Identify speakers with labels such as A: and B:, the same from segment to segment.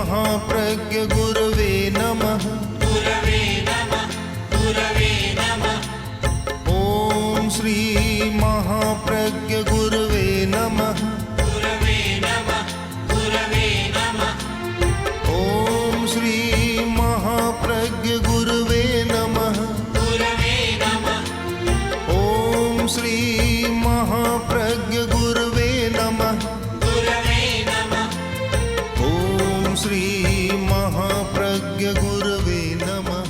A: महाप्रज्ञ गुरवे नमः।
B: गुरवे नमः, गुरवे नमः।
A: ॐ श्री महाप्रज्ञ गुरवे नमः।
B: गुरवे नमः, गुरवे नमः।
A: ॐ श्री महाप्रज्ञ गुरवे नमः।
B: गुरवे नमः,
A: ॐ श्री महाप्रज्ञ गुरवे नमः।
B: गुरवे नमः।
A: ॐ श्री महाप्रज्ञ गुरवे नमः।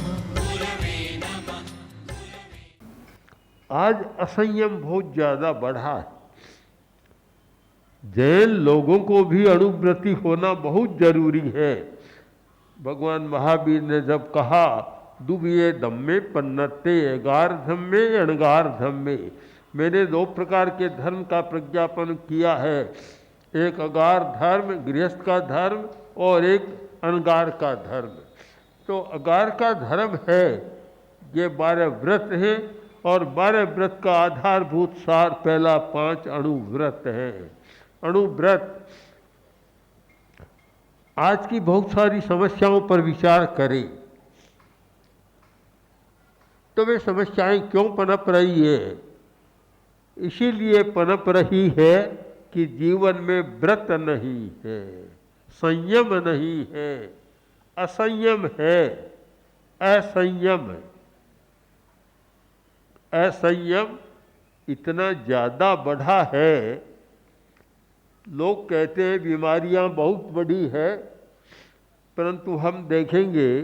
C: आज असंयम बहुत ज्यादा बढ़ा है। जैन लोगों को भी अणुव्रती होना बहुत जरूरी है। भगवान महावीर ने जब कहा दुबिये धम्मे पन्नते एगार धम्मे अणगार धम्मे, मैंने दो प्रकार के धर्म का प्रज्ञापन किया है, एक अगार धर्म गृहस्थ का धर्म और एक अणगार का धर्म। तो अगार का धर्म है ये 12 व्रत हैं और 12 व्रत का आधारभूत सार पहला 5 अणुव्रत है। अणुव्रत आज की बहुत सारी समस्याओं पर विचार करें तो वे समस्याएं क्यों पनप रही है? इसीलिए पनप रही है कि जीवन में व्रत नहीं है, संयम नहीं है, असंयम है, असंयम। असंयम इतना ज़्यादा बढ़ा है, लोग कहते हैं बीमारियां बहुत बड़ी है, परंतु हम देखेंगे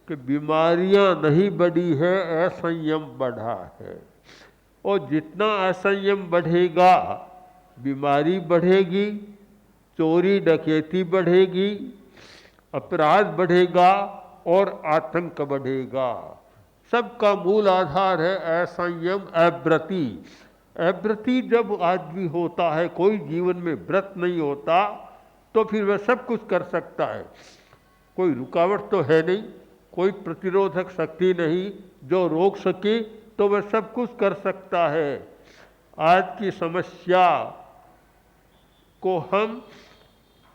C: कि बीमारियां नहीं बढ़ी है, असंयम बढ़ा है। और जितना असंयम बढ़ेगा बीमारी बढ़ेगी, चोरी डकैती बढ़ेगी, अपराध बढ़ेगा और आतंक बढ़ेगा। सबका मूल आधार है असंयम, अव्रती। अव्रती जब आदमी होता है, कोई जीवन में व्रत नहीं होता, तो फिर वह सब कुछ कर सकता है। कोई रुकावट तो है नहीं, कोई प्रतिरोधक शक्ति नहीं जो रोक सके, तो वह सब कुछ कर सकता है। आज की समस्या को हम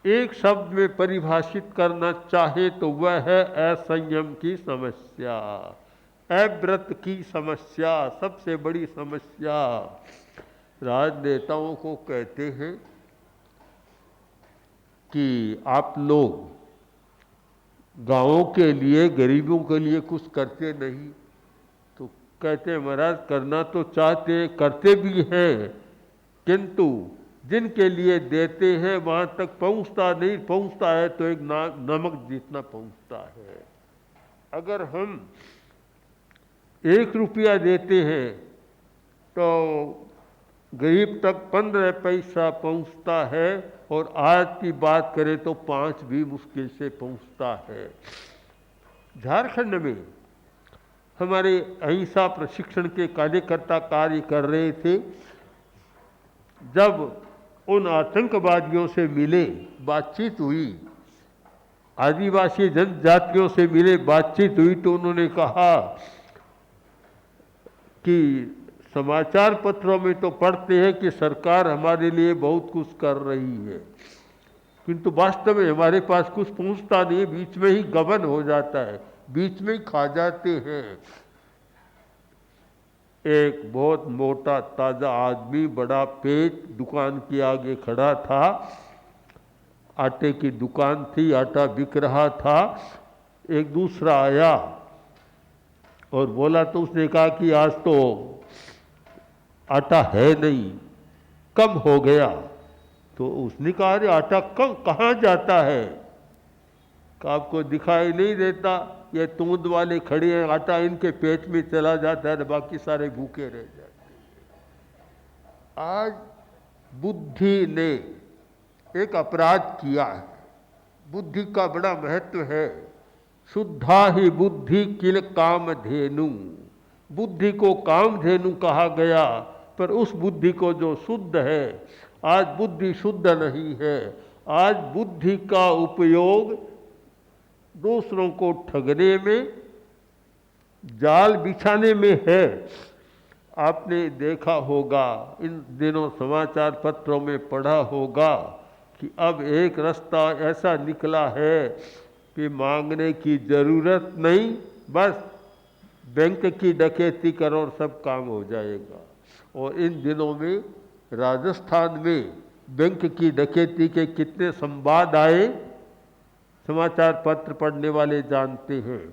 C: एक शब्द में परिभाषित करना चाहे तो वह है असंयम की समस्या, अव्रत की समस्या, सबसे बड़ी समस्या। राजनेताओं को कहते हैं कि आप लोग गांवों के लिए, गरीबों के लिए कुछ करते नहीं, तो कहते हैं महाराज करना तो चाहते हैं, करते भी हैं, किंतु जिनके लिए देते हैं वहाँ तक पहुँचता नहीं, पहुँचता है तो एक नमक जितना पहुँचता है। अगर हम 1 रुपया देते हैं तो गरीब तक 15 पैसा पहुँचता है, और आज की बात करें तो 5 भी मुश्किल से पहुँचता है। झारखंड में हमारे अहिंसा प्रशिक्षण के कार्यकर्ता कार्य कर रहे थे। जब उन आतंकवादियों से मिले, बातचीत हुई, आदिवासी जनजातियों से मिले, बातचीत हुई, तो उन्होंने कहा कि समाचार पत्रों में तो पढ़ते हैं कि सरकार हमारे लिए बहुत कुछ कर रही है, किंतु वास्तव में हमारे पास कुछ पहुंचता नहीं, बीच में ही गबन हो जाता है, बीच में ही खा जाते हैं। एक बहुत मोटा ताजा आदमी, बड़ा पेट, दुकान के आगे खड़ा था, आटे की दुकान थी, आटा बिक रहा था। एक दूसरा आया और बोला, तो उसने कहा कि आज तो आटा है नहीं, कम हो गया। तो उसने कहा अरे आटा कम कहाँ जाता है? कि आपको दिखाई नहीं देता, ये तूंद वाले खड़े हैं, आटा इनके पेट में चला जाता है, बाकी सारे भूखे रह जाते हैं। आज बुद्धि ने एक अपराध किया है। बुद्धि का बड़ा महत्व है। शुद्धा ही बुद्धि किल कामधेनु, बुद्धि को कामधेनु कहा गया, पर उस बुद्धि को जो शुद्ध है, आज बुद्धि शुद्ध नहीं है। आज बुद्धि का उपयोग दूसरों को ठगने में, जाल बिछाने में है। आपने देखा होगा, इन दिनों समाचार पत्रों में पढ़ा होगा कि अब एक रास्ता ऐसा निकला है कि मांगने की जरूरत नहीं, बस बैंक की डकैती करो और सब काम हो जाएगा। और इन दिनों में राजस्थान में बैंक की डकैती के कितने संवाद आए, समाचार पत्र पढ़ने वाले जानते हैं।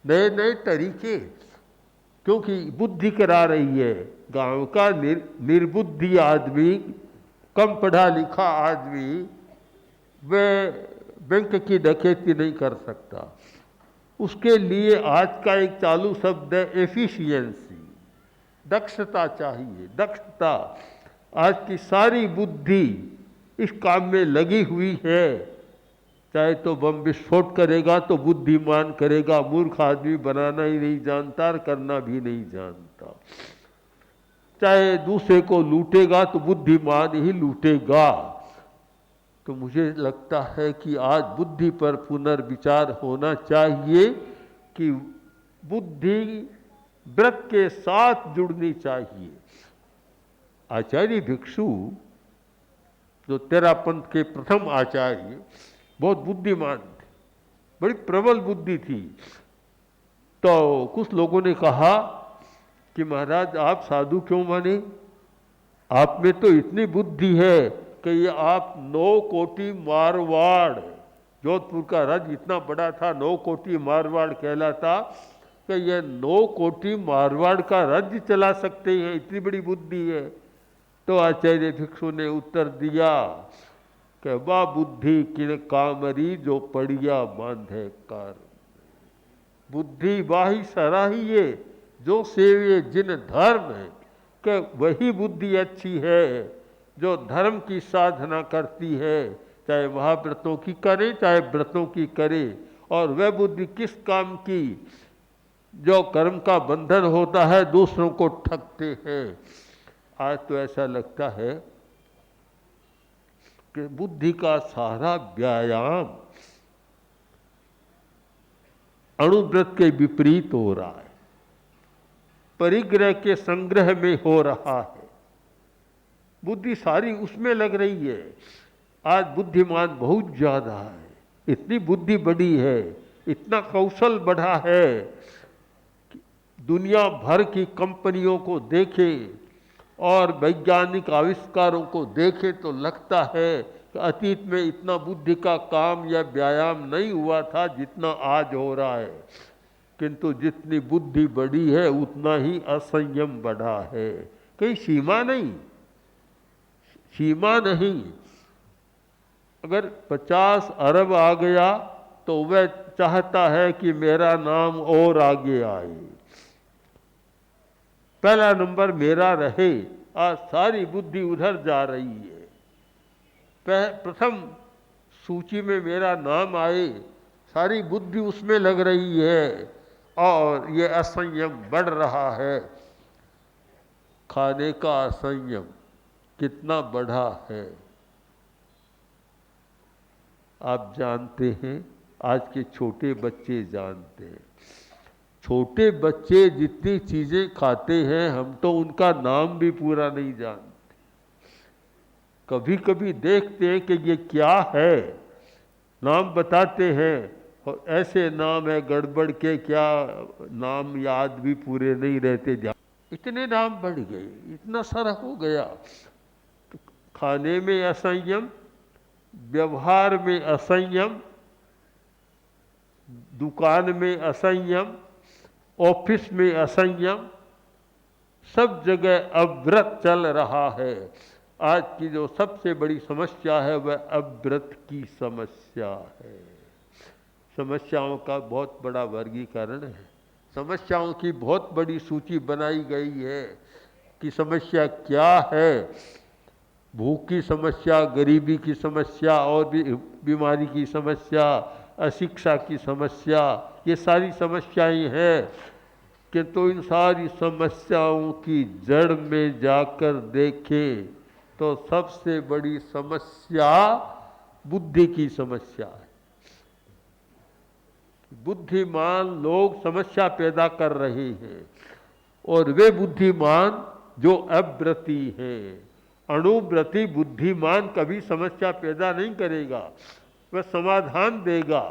C: नए नए तरीके, क्योंकि बुद्धि करा रही है। गांव का निर्बुद्धि आदमी, कम पढ़ा लिखा आदमी, वह बैंक की डकैती नहीं कर सकता। उसके लिए आज का एक चालू शब्द है एफिशिएंसी, दक्षता चाहिए, दक्षता। आज की सारी बुद्धि इस काम में लगी हुई है। चाहे तो बम विस्फोट करेगा तो बुद्धिमान करेगा, मूर्ख आदमी बनाना ही नहीं जानता और करना भी नहीं जानता। चाहे दूसरे को लूटेगा तो बुद्धिमान ही लूटेगा। तो मुझे लगता है कि आज बुद्धि पर पुनर्विचार होना चाहिए कि बुद्धि व्रत के साथ जुड़नी चाहिए। आचार्य भिक्षु, जो तेरापंथ के प्रथम आचार्य, बहुत बुद्धिमान थे, बड़ी प्रबल बुद्धि थी। तो कुछ लोगों ने कहा कि महाराज आप साधु क्यों माने, आप में तो इतनी बुद्धि है कि ये आप 9 कोटि मारवाड़, जोधपुर का राज्य इतना बड़ा था, 9 कोटि मारवाड़ कहलाता, कि ये 9 कोटि मारवाड़ का राज्य चला सकते हैं, इतनी बड़ी बुद्धि है। तो आचार्य भिक्षु ने उत्तर दिया कि वाह बुद्धि किन कामरी जो पड़िया बांधे कार। बुद्धि वाही सराहिए जो सेवे जिन धर्म है, कि वही बुद्धि अच्छी है जो धर्म की साधना करती है, चाहे महाव्रतों की करे चाहे व्रतों की करे। और वह बुद्धि किस काम की, जो कर्म का बंधन होता है, दूसरों को ठगते हैं। आज तो ऐसा लगता है कि बुद्धि का सारा व्यायाम अणुव्रत के विपरीत हो रहा है, परिग्रह के संग्रह में हो रहा है। बुद्धि सारी उसमें लग रही है। आज बुद्धिमान बहुत ज्यादा है, इतनी बुद्धि बढ़ी है, इतना कौशल बढ़ा है कि दुनिया भर की कंपनियों को देखे और वैज्ञानिक आविष्कारों को देखे तो लगता है कि अतीत में इतना बुद्धि का काम या व्यायाम नहीं हुआ था जितना आज हो रहा है। किंतु जितनी बुद्धि बढ़ी है उतना ही असंयम बढ़ा है। कहीं सीमा नहीं, सीमा नहीं। अगर 50 अरब आ गया तो वह चाहता है कि मेरा नाम और आगे आए, पहला नंबर मेरा रहे। आज सारी बुद्धि उधर जा रही है, प्रथम सूची में मेरा नाम आए, सारी बुद्धि उसमें लग रही है और ये असंयम बढ़ रहा है। खाने का असंयम कितना बढ़ा है आप जानते हैं, आज के छोटे बच्चे जानते हैं। छोटे बच्चे जितनी चीजें खाते हैं हम तो उनका नाम भी पूरा नहीं जानते। कभी कभी देखते हैं कि ये क्या है, नाम बताते हैं और ऐसे नाम है गड़बड़ के, क्या नाम याद भी पूरे नहीं रहते। इतने नाम बढ़ गए, इतना सारा हो गया। तो खाने में असंयम, व्यवहार में असंयम, दुकान में असंयम, ऑफिस में असंयम, सब जगह अव्रत चल रहा है। आज की जो सबसे बड़ी समस्या है वह अव्रत की समस्या है। समस्याओं का बहुत बड़ा वर्गीकरण है, समस्याओं की बहुत बड़ी सूची बनाई गई है कि समस्या क्या है। भूख की समस्या, गरीबी की समस्या और भी बीमारी की समस्या, अशिक्षा की समस्या, ये सारी समस्याएं हैं। किंतु इन सारी समस्याओं की जड़ में जाकर देखें तो सबसे बड़ी समस्या बुद्धि की समस्या है। बुद्धिमान लोग समस्या पैदा कर रहे हैं और वे बुद्धिमान जो अव्रती हैं, अणुव्रती बुद्धिमान कभी समस्या पैदा नहीं करेगा, वह समाधान देगा।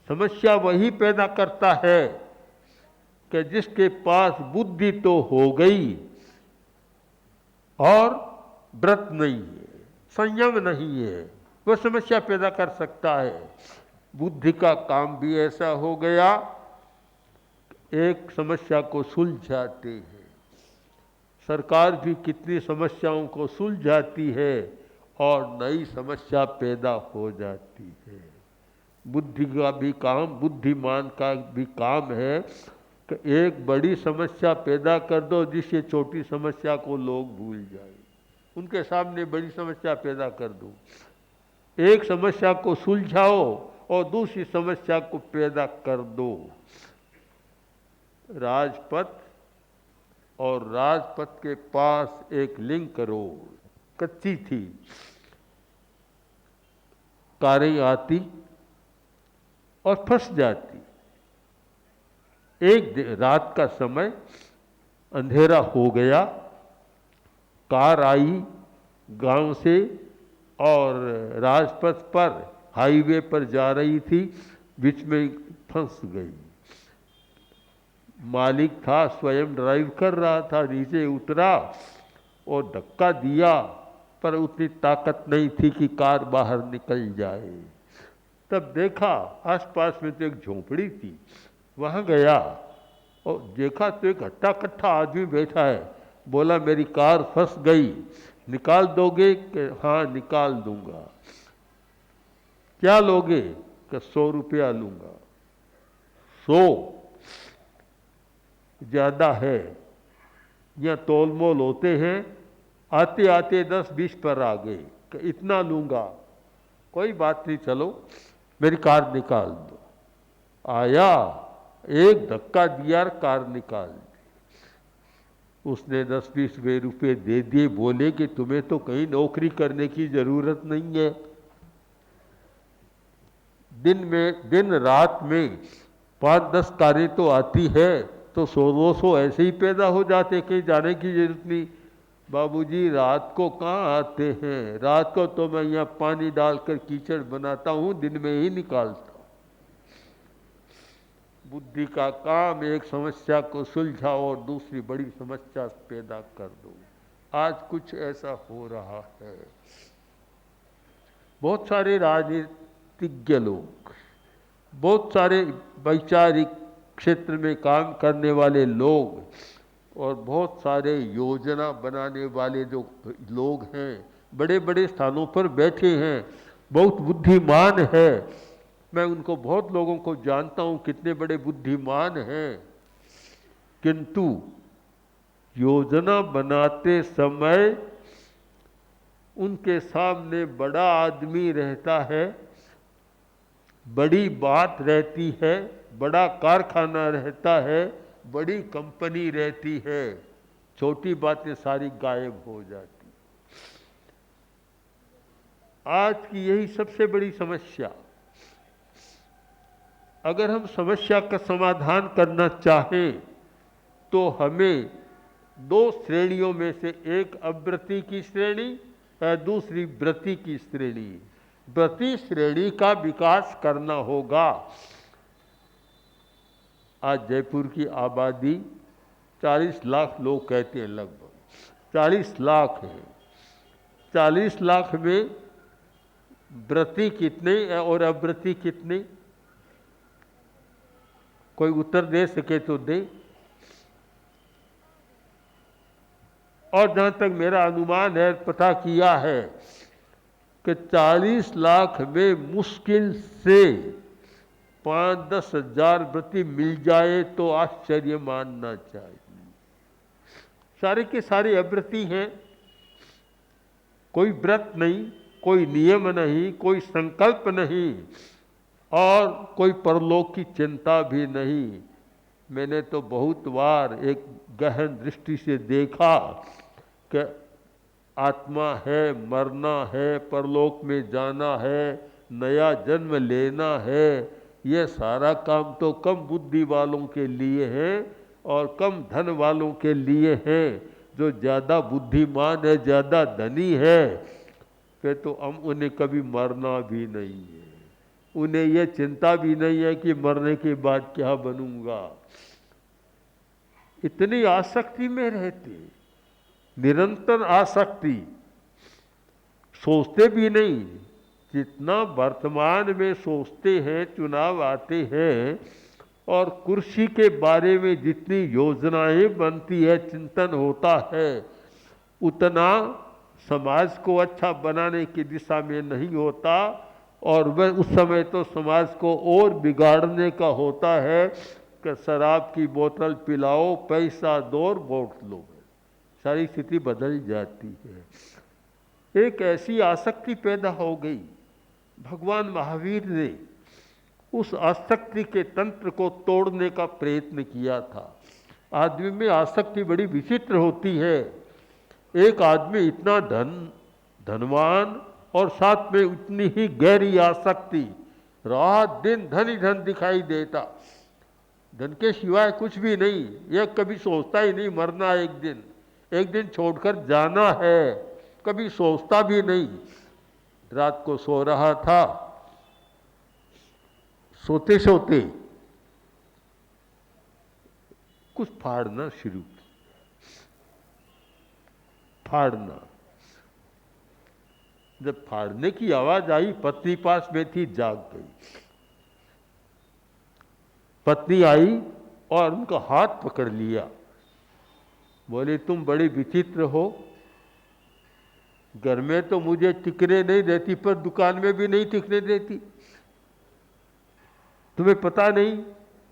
C: समस्या वही पैदा करता है कि जिसके पास बुद्धि तो हो गई और व्रत नहीं है, संयम नहीं है, वह समस्या पैदा कर सकता है। बुद्धि का काम भी ऐसा हो गया, एक समस्या को सुलझाते हैं। सरकार भी कितनी समस्याओं को सुलझाती है और नई समस्या पैदा हो जाती है। बुद्धि का भी काम, बुद्धिमान का भी काम है कि एक बड़ी समस्या पैदा कर दो जिससे छोटी समस्या को लोग भूल जाए। उनके सामने बड़ी समस्या पैदा कर दो, एक समस्या को सुलझाओ और दूसरी समस्या को पैदा कर दो। राजपथ और राजपथ के पास एक लिंक रोड कच्ची थी, कारें आती और फंस जाती। एक रात का समय, अंधेरा हो गया, कार आई गांव से और राजपथ पर हाईवे पर जा रही थी, बीच में फंस गई। मालिक था, स्वयं ड्राइव कर रहा था, नीचे उतरा और धक्का दिया, पर उतनी ताकत नहीं थी कि कार बाहर निकल जाए। तब देखा आसपास में तो एक झोंपड़ी थी, वहाँ गया और देखा तो एक हट्टा कट्ठा आदमी बैठा है। बोला मेरी कार फंस गई, निकाल दोगे? कि हाँ निकाल दूंगा। क्या लोगे? कि 100 रुपया लूँगा। 100 ज़्यादा है, यहाँ तोल मोल होते हैं, आते आते 10-20 पर आ गए कि इतना लूँगा। कोई बात नहीं, चलो मेरी कार निकाल दो। आया, एक धक्का दिया, कार निकाल दी। उसने 10-20 रुपये दे दिए, बोले कि तुम्हें तो कहीं नौकरी करने की ज़रूरत नहीं है। दिन रात में 5-10 कारें तो आती है, तो 100-200 ऐसे ही पैदा हो जाते, कहीं जाने की जरूरत नहीं। बाबूजी रात को कहाँ आते हैं, रात को तो मैं यहाँ पानी डालकर कीचड़ बनाता हूँ, दिन में ही निकालता हूँ। बुद्धि का काम एक समस्या को सुलझाओ और दूसरी बड़ी समस्या पैदा कर दो। आज कुछ ऐसा हो रहा है। बहुत सारे राजनीतिज्ञ लोग, बहुत सारे वैचारिक क्षेत्र में काम करने वाले लोग और बहुत सारे योजना बनाने वाले जो लोग हैं, बड़े बड़े स्थानों पर बैठे हैं, बहुत बुद्धिमान है। मैं उनको बहुत लोगों को जानता हूँ, कितने बड़े बुद्धिमान हैं, किंतु योजना बनाते समय उनके सामने बड़ा आदमी रहता है, बड़ी बात रहती है, बड़ा कारखाना रहता है, बड़ी कंपनी रहती है, छोटी बातें सारी गायब हो जाती। आज की यही सबसे बड़ी समस्या। अगर हम समस्या का समाधान करना चाहें तो हमें 2 श्रेणियों में से एक अव्रती की श्रेणी और दूसरी व्रती की श्रेणी, व्रती श्रेणी का विकास करना होगा। आज जयपुर की आबादी 40 लाख लोग कहते हैं, लगभग 40 लाख है। 40 लाख में व्रती कितने और अव्रती कितने? कोई उत्तर दे सके तो दे। और जहाँ तक मेरा अनुमान है, पता किया है कि 40 लाख में मुश्किल से 5-10 हजार व्रती मिल जाए तो आश्चर्य मानना चाहिए। सारे के सारे अव्रती हैं, कोई व्रत नहीं, कोई नियम नहीं, कोई संकल्प नहीं और कोई परलोक की चिंता भी नहीं। मैंने तो बहुत बार एक गहन दृष्टि से देखा कि आत्मा है, मरना है, परलोक में जाना है, नया जन्म लेना है, ये सारा काम तो कम बुद्धि वालों के लिए है और कम धन वालों के लिए है। जो ज़्यादा बुद्धिमान है, ज़्यादा धनी है, फिर तो हम उन्हें कभी मरना भी नहीं है। उन्हें ये चिंता भी नहीं है कि मरने के बाद क्या बनूंगा। इतनी आसक्ति में रहते, निरंतर आसक्ति, सोचते भी नहीं। जितना वर्तमान में सोचते हैं, चुनाव आते हैं और कुर्सी के बारे में जितनी योजनाएं बनती है, चिंतन होता है, उतना समाज को अच्छा बनाने की दिशा में नहीं होता। और वह उस समय तो समाज को और बिगाड़ने का होता है कि शराब की बोतल पिलाओ, पैसा दो और वोट लो। सारी स्थिति बदल जाती है। एक ऐसी आसक्ति पैदा हो गई। भगवान महावीर ने उस आसक्ति के तंत्र को तोड़ने का प्रयत्न किया था। आदमी में आसक्ति बड़ी विचित्र होती है। एक आदमी इतना धनवान और साथ में उतनी ही गहरी आसक्ति, रात दिन धन ही धन दिखाई देता, धन के सिवाय कुछ भी नहीं। यह कभी सोचता ही नहीं मरना एक दिन छोड़कर जाना है, कभी सोचता भी नहीं। रात को सो रहा था, सोते सोते कुछ फाड़ना शुरू किया। फाड़ना, जब फाड़ने की आवाज आई, पत्नी पास में थी, जाग गई। पत्नी आई और उनका हाथ पकड़ लिया, बोले तुम बड़ी विचित्र हो, घर में तो मुझे टिकने नहीं देती, पर दुकान में भी नहीं टिकने देती। तुम्हें पता नहीं,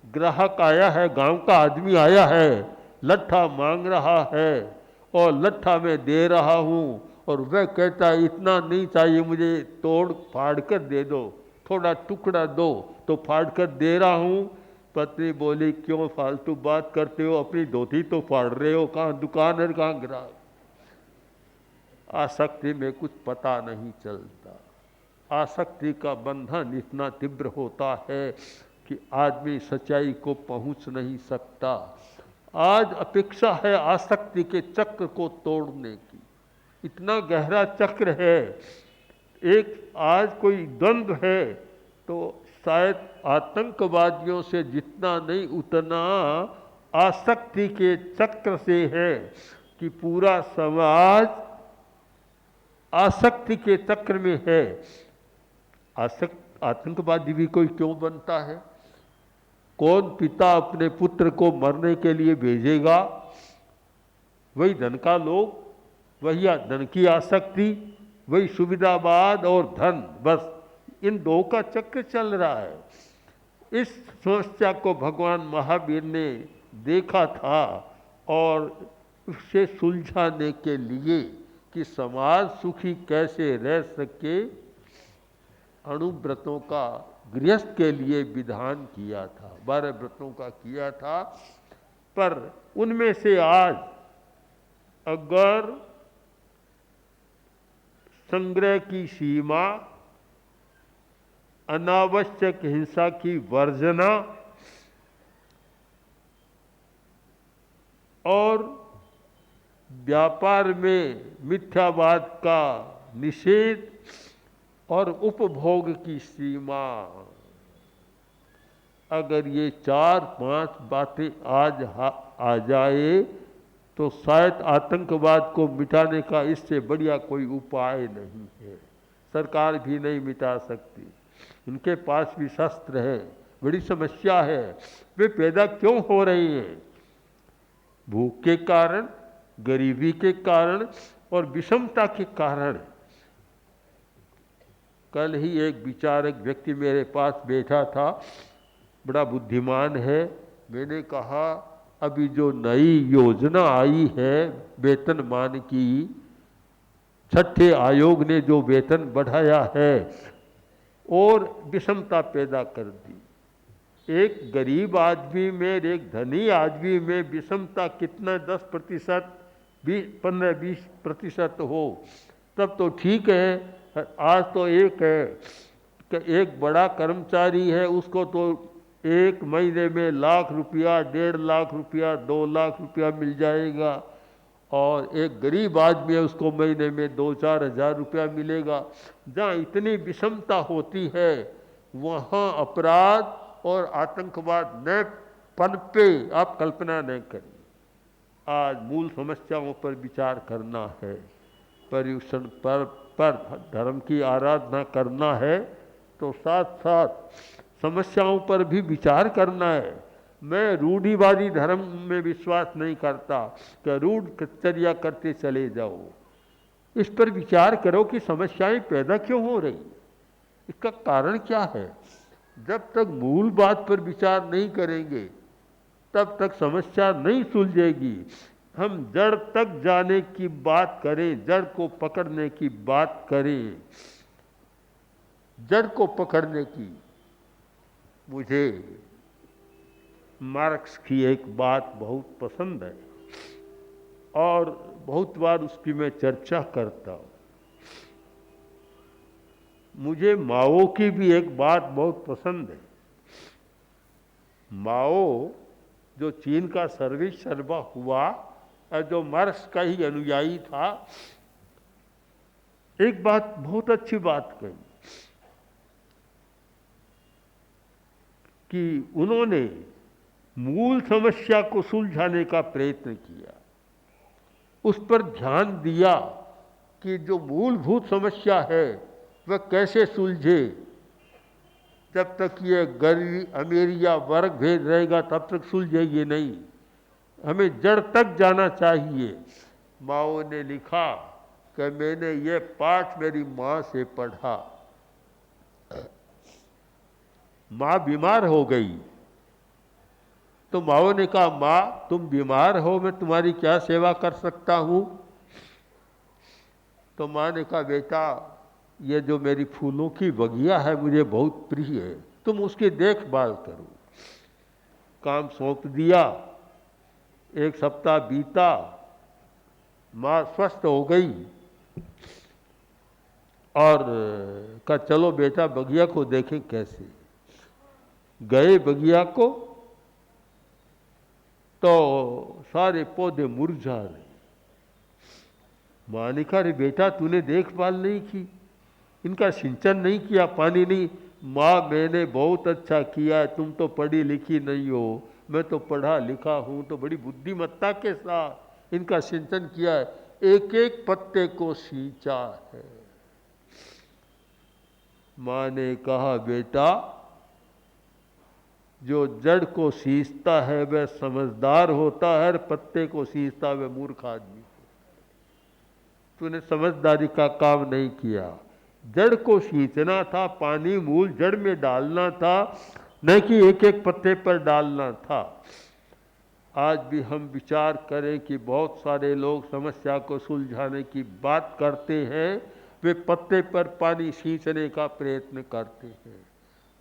C: ग्राहक आया है, गांव का आदमी आया है, लट्ठा मांग रहा है और लट्ठा मैं दे रहा हूँ, और वह कहता है इतना नहीं चाहिए मुझे, तोड़ फाड़ कर दे दो, थोड़ा टुकड़ा दो, तो फाड़ कर दे रहा हूँ। पत्नी बोली क्यों फालतू बात करते हो, अपनी धोती तो फाड़ रहे हो, कहाँ दुकान है कहाँ ग्राहक। आसक्ति में कुछ पता नहीं चलता। आसक्ति का बंधन इतना तीव्र होता है कि आदमी सच्चाई को पहुंच नहीं सकता। आज अपेक्षा है आसक्ति के चक्र को तोड़ने की। इतना गहरा चक्र है। एक आज कोई द्वंद्व है तो शायद आतंकवादियों से जितना नहीं, उतना आसक्ति के चक्र से है कि पूरा समाज आसक्ति के चक्र में है। आतंकवादी भी कोई क्यों बनता है? कौन पिता अपने पुत्र को मरने के लिए भेजेगा? वही धन का लोभ, वही धन की आसक्ति, वही सुविधावाद और धन, बस इन दो का चक्र चल रहा है। इस समस्या को भगवान महावीर ने देखा था और उससे सुलझाने के लिए कि समाज सुखी कैसे रह सके, अणुव्रतों का गृहस्थ के लिए विधान किया था, 12 व्रतों का किया था। पर उनमें से आज अगर संग्रह की सीमा, अनावश्यक हिंसा की वर्जना और व्यापार में मिथ्यावाद का निषेध और उपभोग की सीमा, अगर ये 4-5 बातें आज आ जाए तो शायद आतंकवाद को मिटाने का इससे बढ़िया कोई उपाय नहीं है। सरकार भी नहीं मिटा सकती, उनके पास भी शस्त्र है। बड़ी समस्या है। वे पैदा क्यों हो रही हैं? भूख के कारण, गरीबी के कारण और विषमता के कारण। कल ही एक विचारक व्यक्ति मेरे पास बैठा था, बड़ा बुद्धिमान है। मैंने कहा अभी जो नई योजना आई है वेतनमान की, छठे आयोग ने जो वेतन बढ़ाया है और विषमता पैदा कर दी। एक गरीब आदमी में, एक धनी आदमी में विषमता कितना 10%, 15-20% हो तब तो ठीक है। आज तो एक है कि एक बड़ा कर्मचारी है, उसको तो 1 महीने में 1 लाख रुपया, 1.5 लाख रुपया, 2 लाख रुपया मिल जाएगा। और एक गरीब आदमी है उसको महीने में 2-4 हज़ार रुपया मिलेगा। जहाँ इतनी विषमता होती है वहाँ अपराध और आतंकवाद न पनपे, आप कल्पना नहीं करें। आज मूल समस्याओं पर विचार करना है, पर्यूषण पर धर्म की आराधना करना है, तो साथ साथ समस्याओं पर भी विचार करना है। मैं रूढ़िवादी धर्म में विश्वास नहीं करता कि रूढ़चर्या करते चले जाओ। इस पर विचार करो कि समस्याएं पैदा क्यों हो रही, इसका कारण क्या है। जब तक मूल बात पर विचार नहीं करेंगे तब तक समस्या नहीं सुलझेगी। हम जड़ तक जाने की बात करें, जड़ को पकड़ने की बात करें, जड़ को पकड़ने की। मुझे मार्क्स की एक बात बहुत पसंद है और बहुत बार उसकी मैं चर्चा करता हूँ। मुझे माओ की भी एक बात बहुत पसंद है। माओ जो चीन का सर्वेसर्वा हुआ और जो मार्क्स का ही अनुयायी था, एक बात बहुत अच्छी बात कही कि उन्होंने मूल समस्या को सुलझाने का प्रयत्न किया, उस पर ध्यान दिया कि जो मूलभूत समस्या है वह कैसे सुलझे। जब तक ये गरीब अमीर या वर्ग भेद रहेगा तब तक सुलझेगी नहीं, हमें जड़ तक जाना चाहिए। माओ ने लिखा कि मैंने ये पाठ मेरी माँ से पढ़ा। माँ बीमार हो गई तो माओ ने कहा, माँ तुम बीमार हो, मैं तुम्हारी क्या सेवा कर सकता हूँ। तो माँ ने कहा, बेटा ये जो मेरी फूलों की बगिया है मुझे बहुत प्रिय है, तुम उसकी देखभाल करो। काम सौंप दिया, 1 सप्ताह बीता, माँ स्वस्थ हो गई और कहा चलो बेटा बगिया को देखें कैसे। गए बगिया को तो सारे पौधे मुरझा रहे। माँ ने कहा, अरे बेटा तूने देखभाल नहीं की, इनका सिंचन नहीं किया, पानी नहीं। माँ मैंने बहुत अच्छा किया है, तुम तो पढ़ी लिखी नहीं हो, मैं तो पढ़ा लिखा हूँ, तो बड़ी बुद्धिमत्ता के साथ इनका सिंचन किया है, एक एक पत्ते को सींचा है। माँ ने कहा, बेटा जो जड़ को सींचता है वह समझदार होता है, और पत्ते को सींचता वह मूर्ख आदमी। तूने समझदारी का काम नहीं किया, जड़ को सींचना था, पानी मूल जड़ में डालना था, न कि एक एक पत्ते पर डालना था। आज भी हम विचार करें कि बहुत सारे लोग समस्या को सुलझाने की बात करते हैं, वे पत्ते पर पानी सींचने का प्रयत्न करते हैं,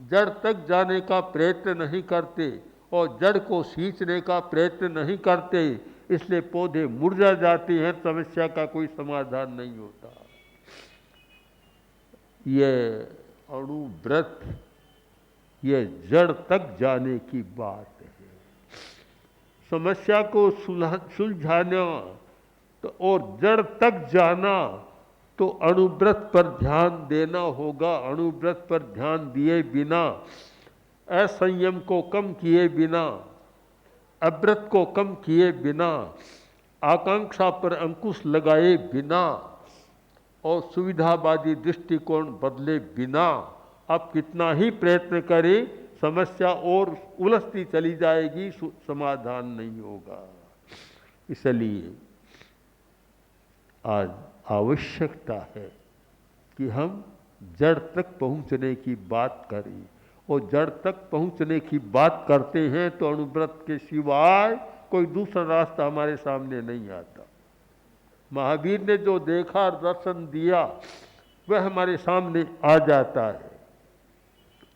C: जड़ तक जाने का प्रयत्न नहीं करते और जड़ को सींचने का प्रयत्न नहीं करते, इसलिए पौधे मुरझा जाते हैं, समस्या का कोई समाधान नहीं होता। ये अणुव्रत, ये जड़ तक जाने की बात है। समस्या को सुलझाना तो और जड़ तक जाना तो अणुव्रत पर ध्यान देना होगा। अणुव्रत पर ध्यान दिए बिना, असंयम को कम किए बिना, अव्रत को कम किए बिना, आकांक्षा पर अंकुश लगाए बिना और सुविधावादी दृष्टिकोण बदले बिना आप कितना ही प्रयत्न करें, समस्या और उलझती चली जाएगी, समाधान नहीं होगा। इसलिए आज आवश्यकता है कि हम जड़ तक पहुंचने की बात करें, और जड़ तक पहुंचने की बात करते हैं तो अणुव्रत के सिवाय कोई दूसरा रास्ता हमारे सामने नहीं आता। महावीर ने जो देखा, दर्शन दिया, वह हमारे सामने आ जाता है।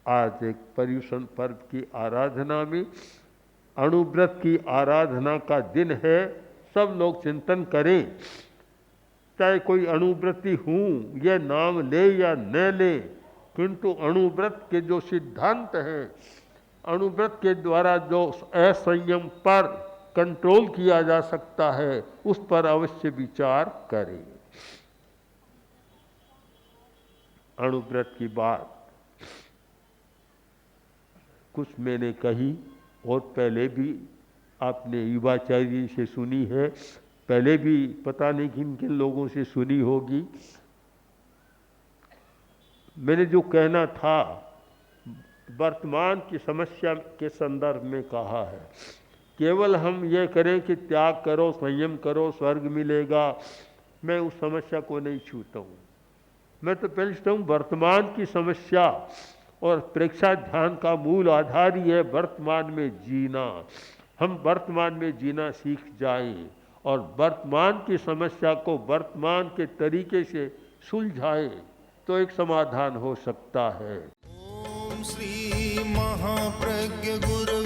C: आज एक पर्यूषण पर्व की आराधना में, अणुव्रत की आराधना का दिन है, सब लोग चिंतन करें, चाहे कोई अणुव्रती हूँ यह नाम ले या न ले, किंतु अणुव्रत के जो सिद्धांत हैं, अणुव्रत के द्वारा जो असंयम पर कंट्रोल किया जा सकता है, उस पर अवश्य विचार करें। अणुव्रत की बात कुछ मैंने कही और पहले भी आपने युवाचार्य जी से सुनी है, पहले भी पता नहीं किन किन लोगों से सुनी होगी। मैंने जो कहना था वर्तमान की समस्या के संदर्भ में कहा है। केवल हम ये करें कि त्याग करो, संयम करो, स्वर्ग मिलेगा, मैं उस समस्या को नहीं छूता हूँ। मैं तो पहले कहता हूँ वर्तमान की समस्या और प्रेक्षा ध्यान का मूल आधार ही है वर्तमान में जीना। हम वर्तमान में जीना सीख जाएं और वर्तमान की समस्या को वर्तमान के तरीके से सुलझाएं तो एक समाधान हो सकता है।
A: ओम श्री महाप्रज्ञ गुरवे